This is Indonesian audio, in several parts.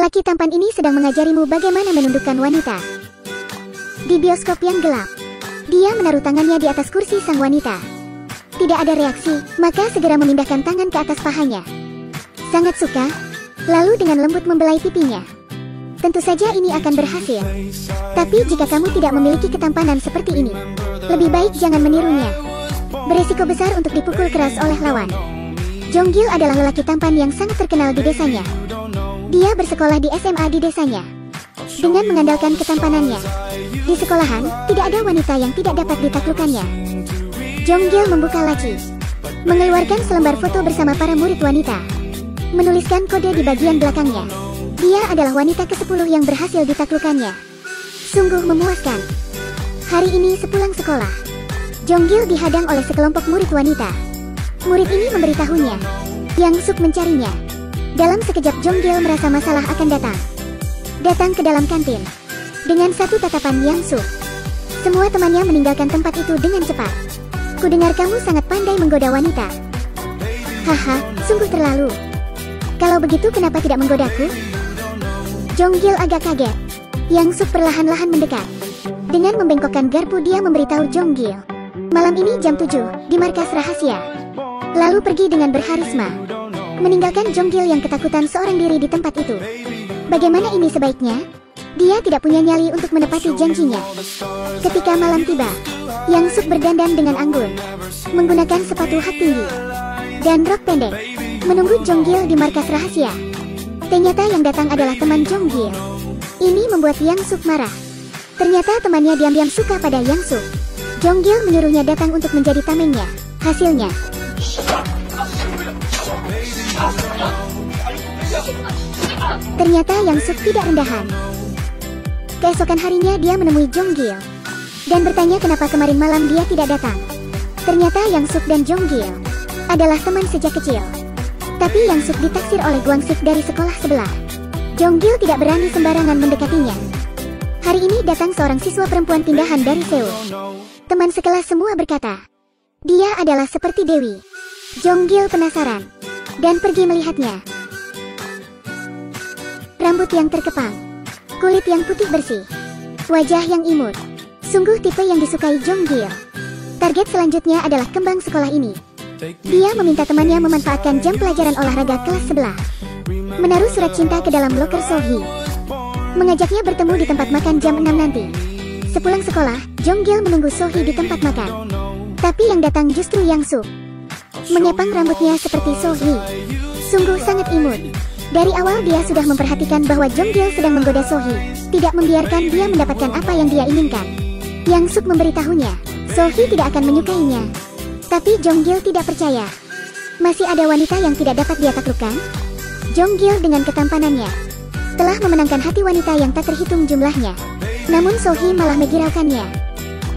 Lelaki tampan ini sedang mengajarimu bagaimana menundukkan wanita. Di bioskop yang gelap, dia menaruh tangannya di atas kursi sang wanita. Tidak ada reaksi, maka segera memindahkan tangan ke atas pahanya. Sangat suka, lalu dengan lembut membelai pipinya. Tentu saja ini akan berhasil. Tapi jika kamu tidak memiliki ketampanan seperti ini, lebih baik jangan menirunya. Beresiko besar untuk dipukul keras oleh lawan. Jonggil adalah lelaki tampan yang sangat terkenal di desanya. Dia bersekolah di SMA di desanya. Dengan mengandalkan ketampanannya, di sekolahan, tidak ada wanita yang tidak dapat ditaklukkannya. Jonggil membuka laci, mengeluarkan selembar foto bersama para murid wanita, menuliskan kode di bagian belakangnya. Dia adalah wanita ke-10 yang berhasil ditaklukkannya. Sungguh memuaskan. Hari ini sepulang sekolah, Jonggil dihadang oleh sekelompok murid wanita. Murid ini memberitahunya, Yang Suk mencarinya. Dalam sekejap Jonggil merasa masalah akan datang. Datang ke dalam kantin. Dengan satu tatapan Yang Suk, semua temannya meninggalkan tempat itu dengan cepat. Kudengar kamu sangat pandai menggoda wanita. Haha, sungguh terlalu. Kalau begitu kenapa tidak menggodaku? Jonggil agak kaget. Yang Suk perlahan-lahan mendekat. Dengan membengkokkan garpu dia memberitahu Jonggil, malam ini jam 7, di markas rahasia. Lalu pergi dengan berharisma, meninggalkan Jonggil yang ketakutan seorang diri di tempat itu. Bagaimana ini sebaiknya? Dia tidak punya nyali untuk menepati janjinya. Ketika malam tiba, Yang Suk berdandan dengan anggun, menggunakan sepatu hak tinggi dan rok pendek, menunggu Jonggil di markas rahasia. Ternyata yang datang adalah teman Jonggil. Ini membuat Yang Suk marah. Ternyata temannya diam-diam suka pada Yang Suk. Jonggil menyuruhnya datang untuk menjadi tamengnya. Hasilnya, ternyata Yang Suk tidak rendahan. Keesokan harinya dia menemui Jonggil dan bertanya kenapa kemarin malam dia tidak datang. Ternyata Yang Suk dan Jonggil adalah teman sejak kecil. Tapi Yang Suk ditaksir oleh Gwangsik dari sekolah sebelah. Jonggil tidak berani sembarangan mendekatinya. Hari ini datang seorang siswa perempuan pindahan dari Seoul. Teman sekelas semua berkata, dia adalah seperti Dewi. Jonggil penasaran dan pergi melihatnya. Rambut yang terkepang, kulit yang putih bersih, wajah yang imut. Sungguh tipe yang disukai Jonggil. Target selanjutnya adalah kembang sekolah ini. Dia meminta temannya memanfaatkan jam pelajaran olahraga kelas sebelah, menaruh surat cinta ke dalam loker Sohee, mengajaknya bertemu di tempat makan jam 6 nanti. Sepulang sekolah, Jonggil menunggu Sohee di tempat makan. Tapi yang datang justru Yang Suk. Mengepang rambutnya seperti Sohee. Sungguh sangat imut. Dari awal dia sudah memperhatikan bahwa Jonggil sedang menggoda Sohee, tidak membiarkan dia mendapatkan apa yang dia inginkan. Yang Suk memberitahunya, Sohee tidak akan menyukainya. Tapi Jonggil tidak percaya. Masih ada wanita yang tidak dapat dia taklukkan? Jonggil dengan ketampanannya telah memenangkan hati wanita yang tak terhitung jumlahnya. Namun Sohee malah menghiraukannya.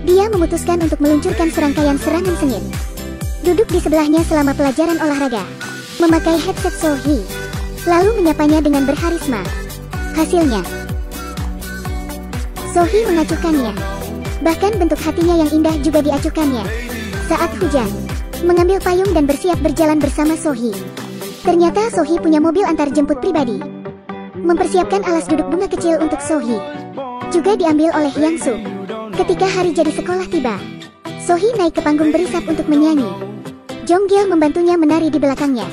Dia memutuskan untuk meluncurkan serangkaian serangan sengit. Duduk di sebelahnya selama pelajaran olahraga, memakai headset Sohee, lalu menyapanya dengan berharisma. Hasilnya, Sohee mengacuhkannya. Bahkan bentuk hatinya yang indah juga diacuhkannya. Saat hujan, mengambil payung dan bersiap berjalan bersama Sohee. Ternyata Sohee punya mobil antar jemput pribadi. Mempersiapkan alas duduk bunga kecil untuk Sohee juga diambil oleh Yang Suk. Ketika hari jadi sekolah tiba, Sohee naik ke panggung berisap untuk menyanyi. Jonggil membantunya menari di belakangnya.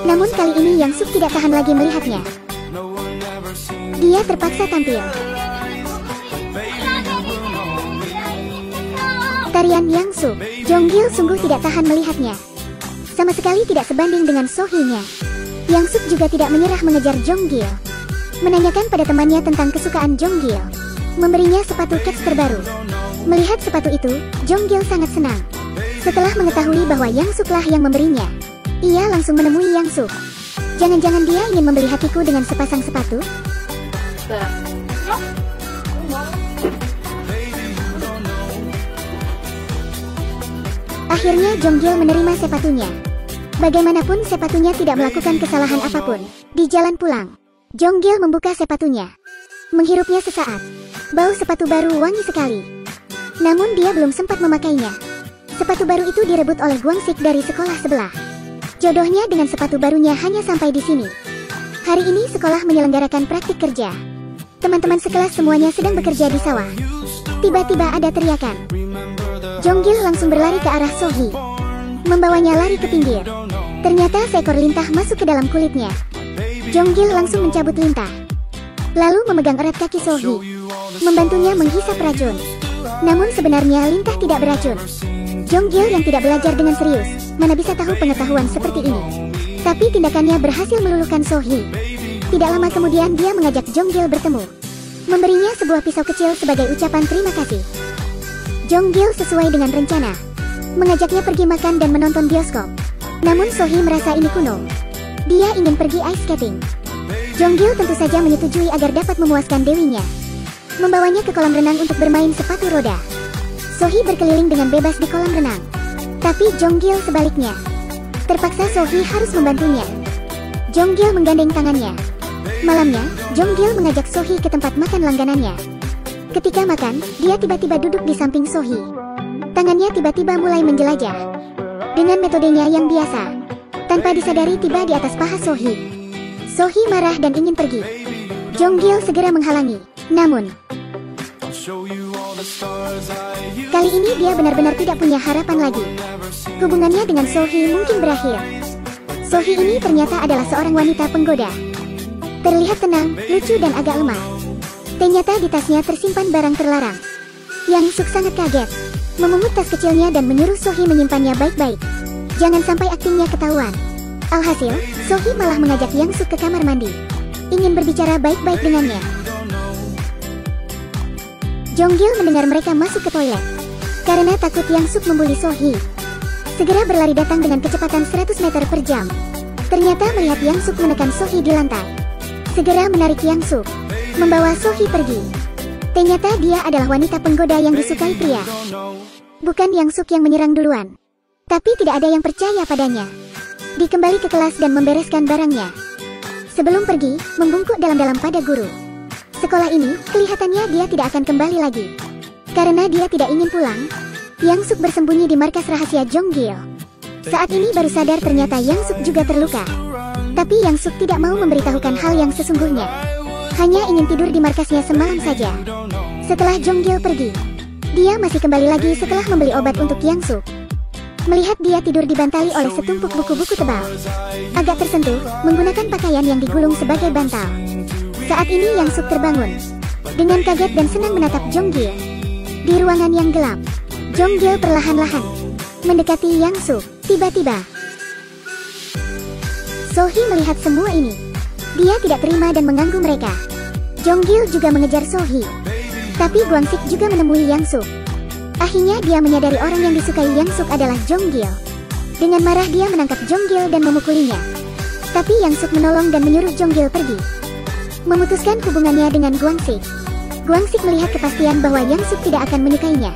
Namun kali ini Yang Suk tidak tahan lagi melihatnya. Dia terpaksa tampil. Tarian Yang Suk, Jonggil sungguh tidak tahan melihatnya. Sama sekali tidak sebanding dengan Sohee-nya. Yang Suk juga tidak menyerah mengejar Jonggil. Menanyakan pada temannya tentang kesukaan Jonggil, memberinya sepatu kets terbaru. Melihat sepatu itu, Jonggil sangat senang. Setelah mengetahui bahwa Yang Suk lah yang memberinya, ia langsung menemui Yang Suk. Jangan-jangan dia ingin membeli hatiku dengan sepasang sepatu? Akhirnya Jonggil menerima sepatunya. Bagaimanapun sepatunya tidak melakukan kesalahan apapun. Di jalan pulang, Jonggil membuka sepatunya, menghirupnya sesaat. Bau sepatu baru wangi sekali. Namun dia belum sempat memakainya. Sepatu baru itu direbut oleh Gwangsik dari sekolah sebelah. Jodohnya dengan sepatu barunya hanya sampai di sini. Hari ini sekolah menyelenggarakan praktik kerja. Teman-teman sekelas semuanya sedang bekerja di sawah. Tiba-tiba ada teriakan. Jonggil langsung berlari ke arah Sohee, membawanya lari ke pinggir. Ternyata seekor lintah masuk ke dalam kulitnya. Jonggil langsung mencabut lintah, lalu memegang erat kaki Sohee, membantunya menghisap racun. Namun sebenarnya lintah tidak beracun. Jonggil yang tidak belajar dengan serius, mana bisa tahu pengetahuan seperti ini. Tapi tindakannya berhasil meluluhkan Sohee. Tidak lama kemudian dia mengajak Jonggil bertemu, memberinya sebuah pisau kecil sebagai ucapan terima kasih. Jonggil sesuai dengan rencana, mengajaknya pergi makan dan menonton bioskop. Namun Sohee merasa ini kuno. Dia ingin pergi ice skating. Jonggil tentu saja menyetujui agar dapat memuaskan dewinya, membawanya ke kolam renang untuk bermain sepatu roda. Sohee berkeliling dengan bebas di kolam renang. Tapi Jonggil sebaliknya. Terpaksa Sohee harus membantunya. Jonggil menggandeng tangannya. Malamnya, Jonggil mengajak Sohee ke tempat makan langganannya. Ketika makan, dia tiba-tiba duduk di samping Sohee. Tangannya tiba-tiba mulai menjelajah. Dengan metodenya yang biasa, tanpa disadari tiba di atas paha Sohee. Sohee marah dan ingin pergi. Jonggil segera menghalangi. Namun, kali ini dia benar-benar tidak punya harapan lagi. Hubungannya dengan Sohee mungkin berakhir. Sohee ini ternyata adalah seorang wanita penggoda. Terlihat tenang, lucu dan agak lemah. Ternyata di tasnya tersimpan barang terlarang. Yang Suk sangat kaget, memungut tas kecilnya dan menyuruh Sohee menyimpannya baik-baik. Jangan sampai aktingnya ketahuan. Alhasil, Sohee malah mengajak Yang Suk ke kamar mandi, ingin berbicara baik-baik dengannya. Jonggil mendengar mereka masuk ke toilet. Karena takut Yang Suk membuli Sohee, segera berlari datang dengan kecepatan 100 meter per jam. Ternyata melihat Yang Suk menekan Sohee di lantai, segera menarik Yang Suk, membawa Sohee pergi. Ternyata dia adalah wanita penggoda yang disukai pria. Bukan Yang Suk yang menyerang duluan. Tapi tidak ada yang percaya padanya. Dia kembali ke kelas dan membereskan barangnya. Sebelum pergi, membungkuk dalam-dalam pada guru. Sekolah ini, kelihatannya dia tidak akan kembali lagi. Karena dia tidak ingin pulang, Yang Suk bersembunyi di markas rahasia Jonggil. Saat ini baru sadar ternyata Yang Suk juga terluka. Tapi Yang Suk tidak mau memberitahukan hal yang sesungguhnya. Hanya ingin tidur di markasnya semalam saja. Setelah Jonggil pergi, dia masih kembali lagi setelah membeli obat untuk Yang Suk. Melihat dia tidur dibantali oleh setumpuk buku-buku tebal, agak tersentuh, menggunakan pakaian yang digulung sebagai bantal. Saat ini Yang Suk terbangun, dengan kaget dan senang menatap Jonggil. Di ruangan yang gelap, Jonggil perlahan-lahan mendekati Yang Suk. Tiba-tiba, Sohee melihat semua ini. Dia tidak terima dan mengganggu mereka. Jonggil juga mengejar Sohee. Tapi Gwangsik juga menemui Yang Suk. Akhirnya dia menyadari orang yang disukai Yang Suk adalah Jonggil. Dengan marah dia menangkap Jonggil dan memukulinya. Tapi Yang Suk menolong dan menyuruh Jonggil pergi, memutuskan hubungannya dengan Gwangsik. Gwangsik melihat kepastian bahwa Yang Suk tidak akan menyukainya.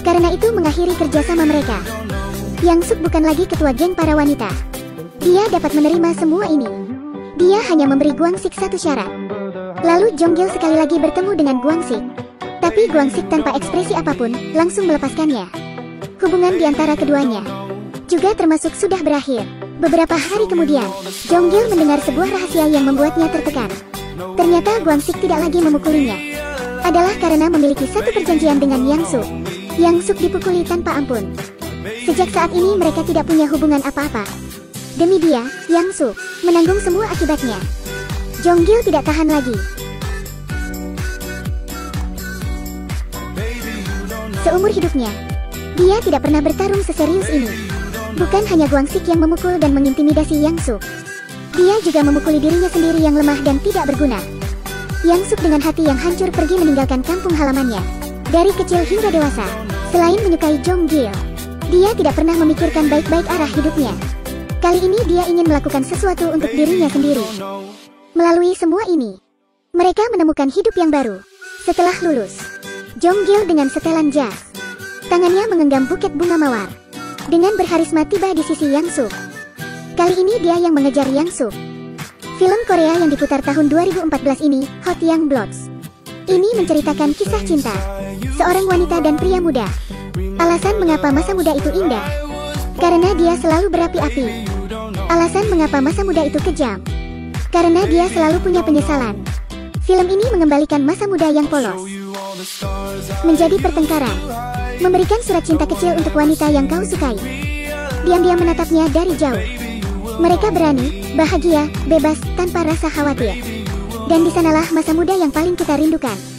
Karena itu mengakhiri kerjasama mereka. Yang Suk bukan lagi ketua geng para wanita. Dia dapat menerima semua ini. Dia hanya memberi Gwangsik satu syarat. Lalu Jonggil sekali lagi bertemu dengan Gwangsik. Tapi Gwangsik tanpa ekspresi apapun, langsung melepaskannya. Hubungan di antara keduanya juga termasuk sudah berakhir. Beberapa hari kemudian, Jonggil mendengar sebuah rahasia yang membuatnya tertekan. Ternyata Gwangsik tidak lagi memukulinya. Adalah karena memiliki satu perjanjian dengan Yang Suk. Yang Suk dipukuli tanpa ampun. Sejak saat ini mereka tidak punya hubungan apa-apa. Demi dia, Yang Suk menanggung semua akibatnya. Jonggil tidak tahan lagi. Seumur hidupnya, dia tidak pernah bertarung seserius ini. Bukan hanya Gwangsik yang memukul dan mengintimidasi Yang Suk. Dia juga memukuli dirinya sendiri yang lemah dan tidak berguna. Yang Suk dengan hati yang hancur pergi meninggalkan kampung halamannya. Dari kecil hingga dewasa, selain menyukai Jonggil, dia tidak pernah memikirkan baik-baik arah hidupnya. Kali ini dia ingin melakukan sesuatu untuk dirinya sendiri. Melalui semua ini, mereka menemukan hidup yang baru. Setelah lulus, Jonggil dengan setelan jas, tangannya menggenggam buket bunga mawar, dengan berharisma tiba di sisi Yang Suk. Kali ini dia yang mengejar Yang Suk. Film Korea yang diputar tahun 2014 ini, Hot Young Bloods. Ini menceritakan kisah cinta seorang wanita dan pria muda. Alasan mengapa masa muda itu indah, karena dia selalu berapi-api. Alasan mengapa masa muda itu kejam, karena dia selalu punya penyesalan. Film ini mengembalikan masa muda yang polos menjadi pertengkaran. Memberikan surat cinta kecil untuk wanita yang kau sukai. Diam-diam menatapnya dari jauh. Mereka berani, bahagia, bebas, tanpa rasa khawatir. Dan di sanalah masa muda yang paling kita rindukan.